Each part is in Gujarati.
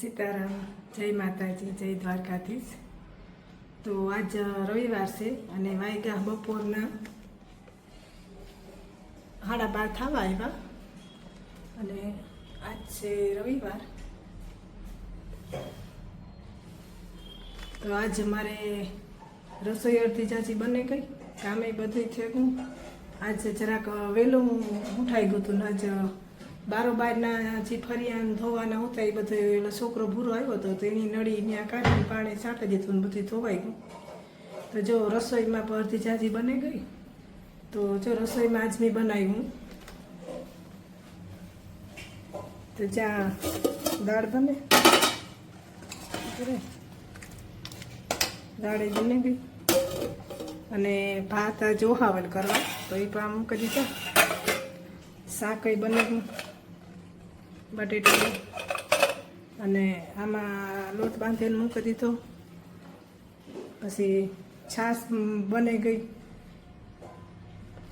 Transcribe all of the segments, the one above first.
સીતારામ, જય માતાજી, જય દ્વારકાધીશ। તો આજ રવિવાર છે અને વાગ્યા બપોરના 12:30 થવા આવ્યા અને આજ છે રવિવાર। તો આજ મારે રસોઈ અડધી જાજી બને ગઈ, કામે બધું થયું। આજે જરાક વહેલું ઉઠાઈ ગયું હતું ને આજ બારોબારના જે ફરિયાન ધોવાના હતા એ બધું એનો છોકરો ભૂરો આવ્યો હતો તો એની નળી ત્યાં કાઢીને પાણી છાંટી દીધું ને બધું ધોવાઈ ગયું। તો જો રસોઈમાં પણ અડધી જાજી બની ગઈ। તો જો રસોઈમાં આજ મેં બનાવ્યું તો જ્યાં દાળ બને દાળ એ બની ગઈ અને ભાત જોહાવલ કરવા તો એ પણ મૂકી દીધા। શાક એ બની ગયું બટેટાનું અને આમાં લોટ બાંધીને મૂકી દીધો। પછી છાશ બની ગઈ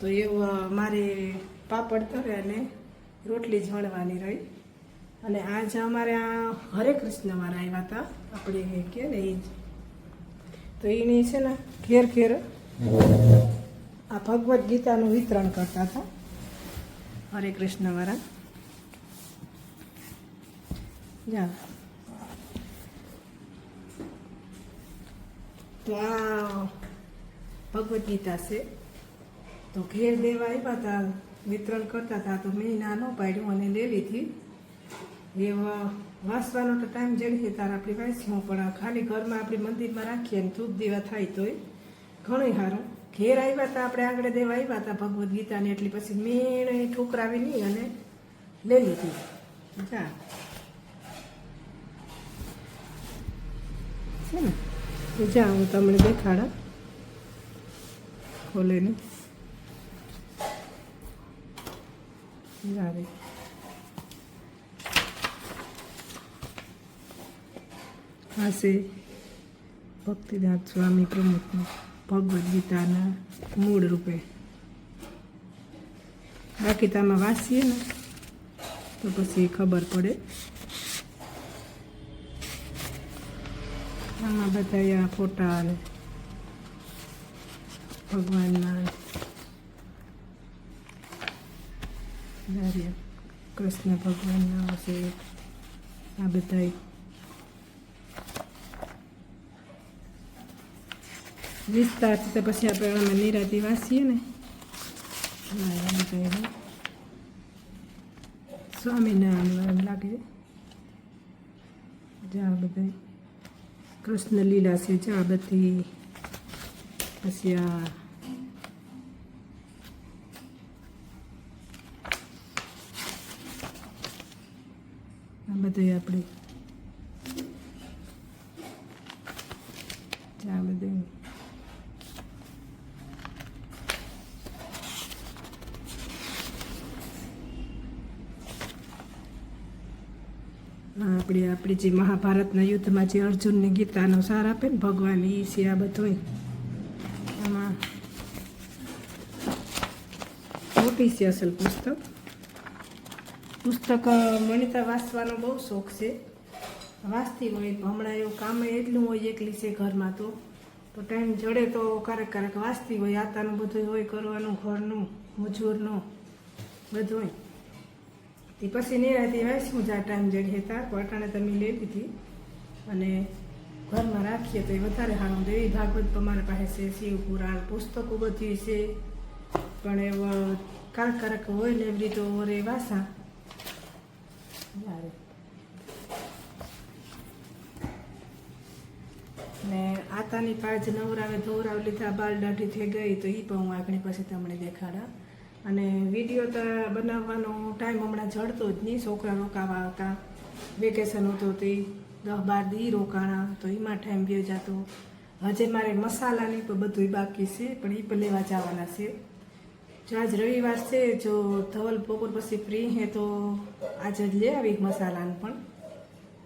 તો એવું મારે પાપડ તરે અને રોટલી જણવાની રહી। અને આજ અમારે આ હરે કૃષ્ણ વાળા આવ્યા હતા, આપણે કે ને એ તો એની છે ને ઘેર ઘેર આ ભગવદ્ ગીતાનું વિતરણ કરતા હતા હરે કૃષ્ણ વાળા। જા તો આ ભગવદ્ ગીતા છે તો ઘેર દેવા આવ્યા હતા, વિતરણ કરતા હતા તો મેં ના ન પાડ્યું અને લઈ લીધી। એ વાંચવાનો તો ટાઈમ જડી તાર આપણે વાંચવું પણ ખાલી ઘરમાં આપણે મંદિરમાં રાખીએ ને ધૂપ દીવા થાય તોય ઘણું સારું। ઘેર આવ્યા હતા આપણે આગળ દેવા આવ્યા હતા ભગવદ્ ગીતાને એટલી પછી મેં ઠોકરાવી નહીં અને લઈ લીધી। જા છે ને તો જા હું તમને દેખાડા ખોલીને યારે આ છે ભક્તિનાથ સ્વામી પ્રમુખનું ભગવદ્ ગીતાના મૂળ રૂપે। બાકી તો આમાં વાંચીએ ને તો પછી ખબર પડે। આમાં બધા આ ફોટા અને ભગવાનના કૃષ્ણ ભગવાનના છે આ બધા વિસ્તારથી તો પછી આપણે આમાં નિરાતી વાંચીએ ને સ્વામિનારાયણ લાગે જ્યાં બધા કૃષ્ણ લીલા છે જ્યાં બધી પછી આ બધું આપણે જ્યાં બધું આપણી જે મહાભારતના યુદ્ધમાં જે અર્જુનની ગીતાનો સાર આપે ને ભગવાન એ છે આ બધું। આમાં મોટી છે અસલ પુસ્તક મને તો વાંચવાનો બહુ શોખ છે, વાંચતી હોય હમણાં એવું કામ એટલું હોય એકલી છે ઘરમાં તો ટાઈમ જડે તો ક્યારેક વાંચતી હોય। આતાનું બધું હોય કરવાનું, ઘરનું મજૂરનું બધું હોય તે પછી નિરાતી વાંચવું જ્યાં ટાઈમ જડીએ તાર અટાણે તમે લઈ લીધી અને ઘરમાં રાખીએ તો એ વધારે સારું। દેવી ભાગવત તમારી પાસે છે, શિવ પુરાણ પુસ્તકો બધી છે પણ એવા કારક હોય ને એવી રીતે ઓરે વાસા ને આતાની પાજ નવરાવે ધોરાવ લીધા બાલ દાઢી થઈ ગઈ તો એ પણ હું આગળ પછી તમને દેખાડા। અને વિડીયો તો બનાવવાનો ટાઈમ હમણાં જડતો જ નહીં, છોકરા રોકાવા હતા, વેકેશન હતું તે 10-12 દી રોકાણા તો એમાં ટાઈમ ગયો જતો। હજે મારે મસાલાની પણ બધું બાકી છે પણ એ પણ લેવા જવાના છે। જો આજ રવિવાર છે, જો ધવલ બપોર પછી ફ્રી હે તો આજે જ લઈ આવી મસાલાનું પણ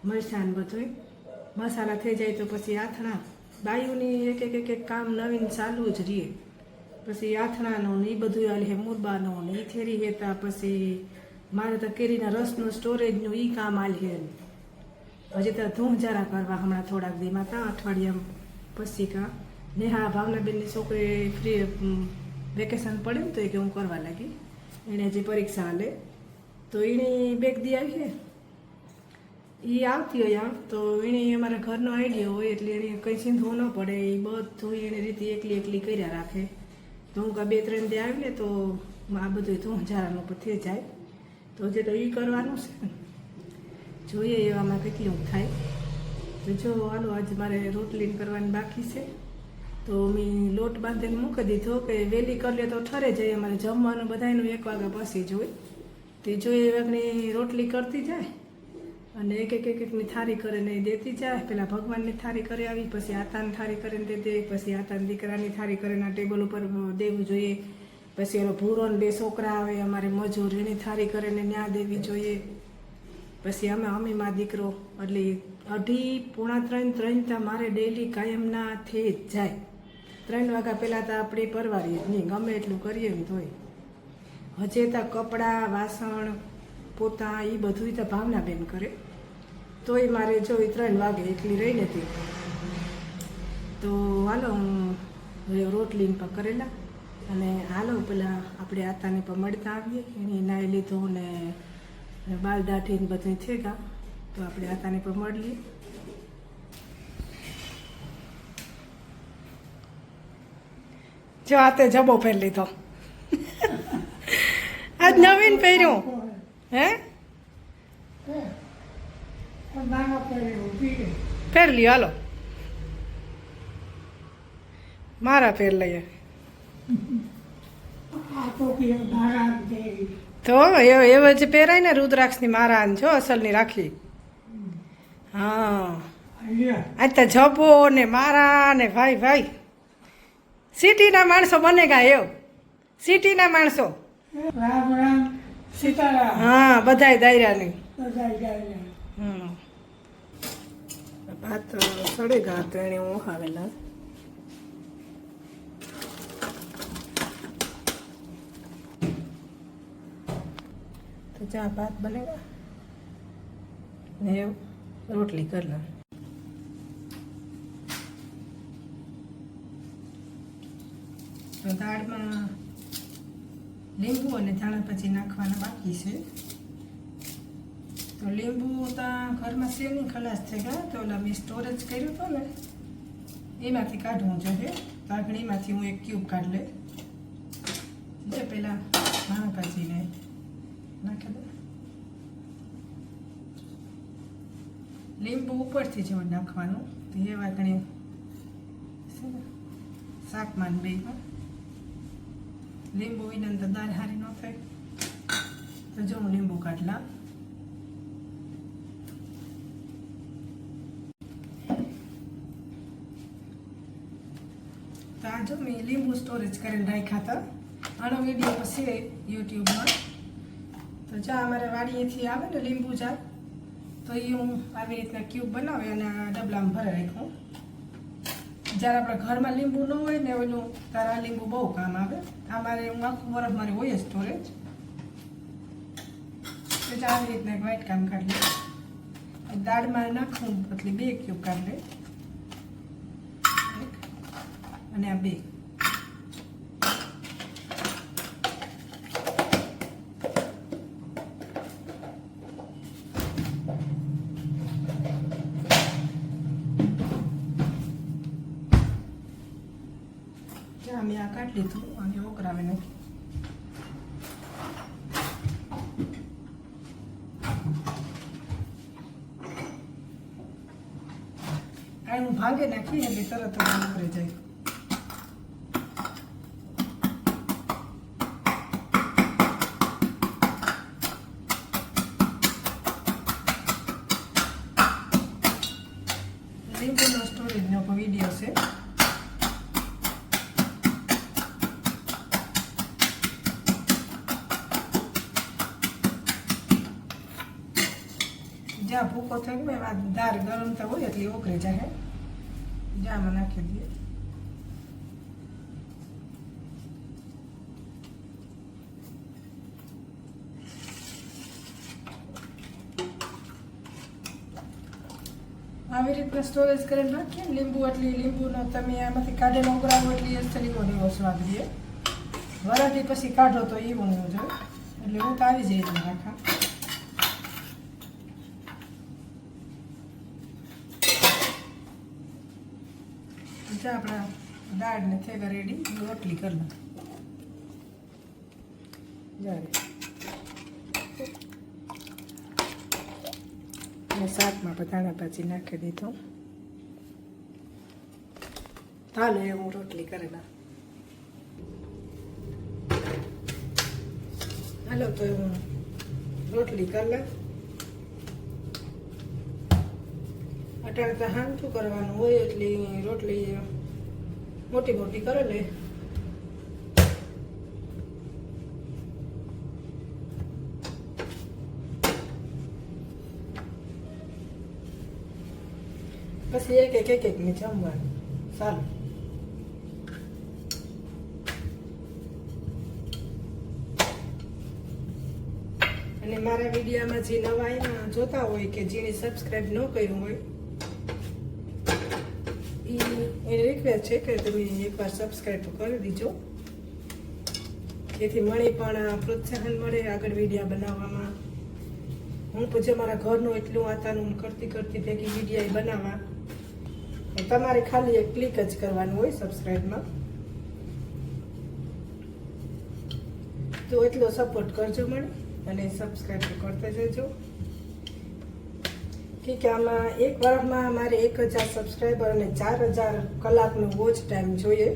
મરચાં બધું મસાલા થઈ જાય તો પછી આથણા બાયુની એક કામ નવીન ચાલુ જ રહીએ। પછી આથણાનો ને એ બધું હાલે મુરબાનો ને એ થેરી હેતા પછી મારે તો કેરીના રસનું સ્ટોરેજનું એ કામ હાલે। હજી તો ધૂમજારા કરવા હમણાં થોડાક દીમાં હતા અઠવાડિયા પછી કા ને હા ભાવનાબેનની છોકરી ફ્રી વેકેશન પડે ને તો એ કે હું કરવા લાગી એણે હજી પરીક્ષા હાલે તો એણે બેગ દી આવી છે એ આવતી હોય આમ તો એણે અમારા ઘરનો આઈડિયા હોય એટલે એને કંઈ સીંધવું ન પડે એ બધું એને રીતે એકલી કર્યા રાખે તો હું કાં 2-3 દી આવી ને તો આ બધું ધૂમજારાનું ઉપર થઈ જાય તો જે તો એ કરવાનું છે ને જોઈએ એવામાં કેટલું થાય તો જો હાલો આજે મારે રોટલી કરવાની બાકી છે તો મેં લોટ બાંધીને મૂકી દીધો કે વહેલી કરી લે તો ઠરે જાય અમારે જમવાનું બધાનું 1 વાગ્યા પછી જ હોય તે જોઈએ વાગની રોટલી કરતી જાય અને એકની થાળી કરીને દેતી જાય પેલા ભગવાનની થાળી કરી આવી પછી આતાની થાળી કરીને દે દે પછી આતાની દીકરાની થાળી કરીને આ ટેબલ ઉપર દેવું જોઈએ પછી એનો ભૂરો ને 2 છોકરા આવે અમારે મજૂર એની થાળી કરીને ન્યા દેવી જોઈએ પછી અમે માં દીકરો એટલે 2:30-3 ત્યાં મારે ડેલી કાયમના થઈ જ જાય 3 વાગ્યા પહેલાં તો આપણે પરવારીએ જ નહીં ગમે એટલું કરીએ ને તોય હજે ત્યાં કપડાં વાસણ પોતા એ બધું તો ભાવનાબેન કરે તોય મારે જો 3 વાગે એટલી રહી નથી તો હાલો હું રોટલી પર કરેલા અને હાલો પેલા આપણે આતાને પર મળતા આવીએ એની નાઈ લીધું ને બાલ દાઢીને બધું છે કા તો આપણે આતાને પર મળીએ જો આતે જબો પહેર લીધો આજ નવીન પહેર્યું હે પહેર લ્યો હાલો મારા પહેર લઈએ તો એવા જ પહેરાય ને રુદ્રાક્ષની મારા છો અસલની રાખી હા આજ તો જબો ને મારા ને ભાઈ સિટીના માણસો બનેગા એવ સિટીના માણસો રામ રામ સીતારામ હા બધાય દાયરાની ભાત સડેગા તો એને ઓહાવેલા તો ચા ભાત બનેગા ને રોટલી કરના દાળમાં લીંબુ અને ધાણા પછી નાખવાના બાકી છે તો લીંબુ ત્યાં ઘરમાં શેની ખલાસ થઈ ગયા તો ઓલા મેં સ્ટોરેજ કર્યું હતું ને એમાંથી કાઢવું જોઈએ કાગણીમાંથી હું 1 ક્યુબ કાઢ લે જે પહેલાં ધાણા ભાજીને નાખી દે લીંબુ ઉપરથી જેવું નાખવાનું તો એ વાગણી શાકમાં બેમાં લીંબુ વિના તો દાળ હારી ન થાય તો જો હું લીંબુ કાઢલા તો આ જો મેં લીંબુ સ્ટોરેજ કરીને રાખ્યા હતા આનો વિડીયો પછી યુટ્યુબમાં તો જા અમારે વાડીએથી આવે ને લીંબુ જા તો એ હું આવી રીતના ક્યુબ બનાવી અને આ ડબલામાં ભરી રાખું જ્યારે આપણે ઘરમાં લીંબુ ન હોય ને ઓલું તારે આ લીંબુ બહુ કામ આવે અમારે હું આખું વરસ મારે હોય સ્ટોરેજ તો આવી રીતના એક વાઇટ કામ કાઢી લે દાળમાં નાખું એટલે 2 ક્યુબ કાઢી લે અને આ 2 મેં આ કાઢી લીધું અને ઓકરાવી નાખી આ હું ભાગે નાખી એટલે તરત જ ઉકળી જાય લીંબુનો સ્ટોરેજનો વિડીયો છે જ્યાં ભૂકો થઈ ગયો દાળ ગરમ તો હોય એટલે ઓગળી જાય જ્યાંમાં નાખી દઈએ આવી રીતના સ્ટોરેજ કરીને રાખીએ ને લીંબુ એટલી લીંબુનો તમે આમાંથી કાઢેલો ઉગરાવો એટલી અસલીનો એવો સ્વાદ દે. વરાથી પછી કાઢો તો એવું ન જોઈએ. એટલે હું તો આવી જઈ રાખા. આપણા દાળ ને થેગા રેડી રોટલી કરી લો. અને શાકમાં બધાણા ભાજી નાખી દીધું. હાલો એ હું રોટલી કરેલા. હાલો તો હું રોટલી કરી લે. અટાણે તો હાંઠું કરવાનું હોય એટલે રોટલી મોટી મોટી કરે લે. પછી એક ને જમવાનું સારું. અને મારા વિડીયોમાં જે નવા જોતા હોય કે જેને સબસ્ક્રાઈબ ન કર્યું હોય એની રિક્વેસ્ટ છે કે તમે એકવાર સબસ્ક્રાઈબ કરી દીજો, જેથી મને પણ પ્રોત્સાહન મળે આગળ વિડીયો બનાવવામાં. હું પછી મારા ઘરનું એટલું વાતાનું કરતી ભેગી વિડીયો બનાવવા. તમારે ખાલી એક ક્લિક જ કરવાનું હોય સબસ્ક્રાઈબમાં. તો એટલો સપોર્ટ કરજો મને અને સબસ્ક્રાઈબ કરતા જજો. કે આમાં એક વર્ષમાં મારે 1000 સબસ્ક્રાઈબર અને 4000 કલાકનો વોચ ટાઈમ જોઈએ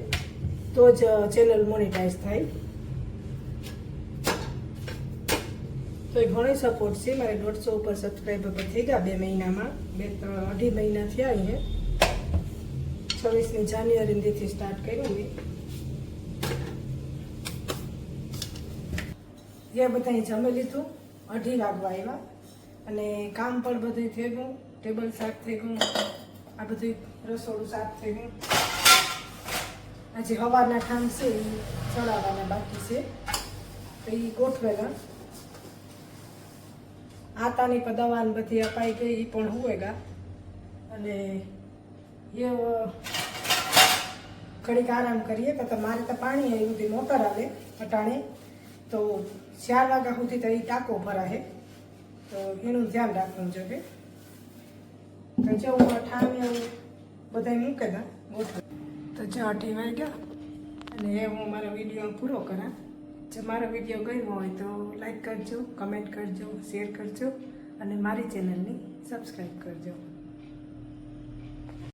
તો જ ચેનલ મોનેટાઈઝ થાય. તો એ ઘણો સપોર્ટ છે. મારે 150 ઉપર સબસ્ક્રાઈબર પર થઈ ગયા 2 મહિનામાં. 2-2.5 મહિના થયા અહીંયા. 26મી જાન્યુઆરીથી સ્ટાર્ટ કર્યું મેં. એ બધા જમી લીધું. 2:30 વાગવા આવ્યા અને કામ પણ બધું થઈ ગયું. ટેબલ સાફ થઈ ગયું. આ બધું રસોડું સાફ થઈ ગયું. આજે હવારના ઠામ છે એ ચડાવવાના બાકી છે તો એ ગોઠવેલા. આતાની પણ દવા બધી અપાઈ ગઈ એ પણ હુએગા. અને એ ઘડીક આરામ કરીએ તો મારે તો પાણી આવ્યું હતું મોટર આવે અટાણે તો 4 વાગ્યા સુધી તો એ ટાંકો ભરાશે તો એનું ધ્યાન રાખવું જોઈએ. તો જો હું ઠામ એવું બધા મૂકે દા ગોઠવે તો જો 8 વાગ્યા અને એ હું મારો વિડીયો પૂરો કરા. જો મારો વિડીયો ગમ્યો હોય તો લાઈક કરજો, કમેન્ટ કરજો, શેર કરજો અને મારી ચેનલને સબસ્ક્રાઈબ કરજો.